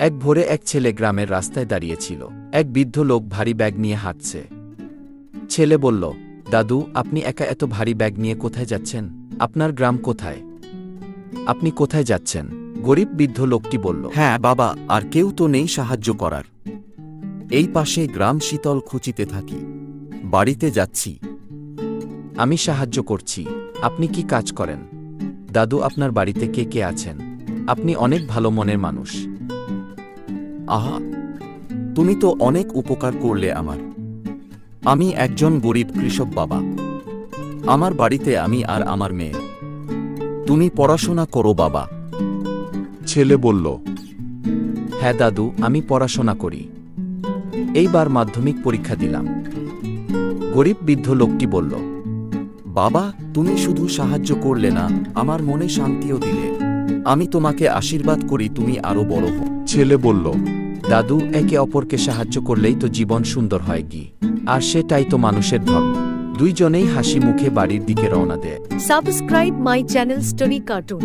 এক ভোরে এক ছেলে গ্রামের রাস্তায় দাঁড়িয়েছিল। এক বৃদ্ধ লোক ভারী ব্যাগ নিয়ে হাঁটছে। ছেলে বলল, দাদু, আপনি একা এত ভারী ব্যাগ নিয়ে কোথায় যাচ্ছেন? আপনার গ্রাম কোথায়? আপনি কোথায় যাচ্ছেন? গরিব বৃদ্ধ লোকটি বলল, হ্যাঁ বাবা, আর কেউ তো নেই সাহায্য করার। এই পাশে গ্রাম শীতল খুঁচিতে থাকি, বাড়িতে যাচ্ছি। আমি সাহায্য করছি। আপনি কি কাজ করেন? দাদু, আপনার বাড়িতে কে কে আছেন? আপনি অনেক ভালো মনের মানুষ। আহা, তুমি তো অনেক উপকার করলে আমার। আমি একজন গরিব কৃষক বাবা। আমার বাড়িতে আমি আর আমার মেয়ে। তুমি পড়াশোনা করো বাবা। ছেলে বলল, হ্যাঁ দাদু, আমি পড়াশোনা করি। এইবার মাধ্যমিক পরীক্ষা দিলাম। গরিব বৃদ্ধ লোকটি বলল, বাবা, তুমি শুধু সাহায্য করলে না, আমার মনে শান্তিও দিলে। আমি তোমাকে আশীর্বাদ করি তুমি আরো বড় হও। ছেলে বলল, দাদু, একে অপরকে সাহায্য করলেই তো জীবন সুন্দর হয় কি, আর সেটাই তো মানুষের ধর্ম। দুইজনেই হাসি মুখে বাড়ির দিকে রওনা দেয়। Subscribe my channel Story Cartoon.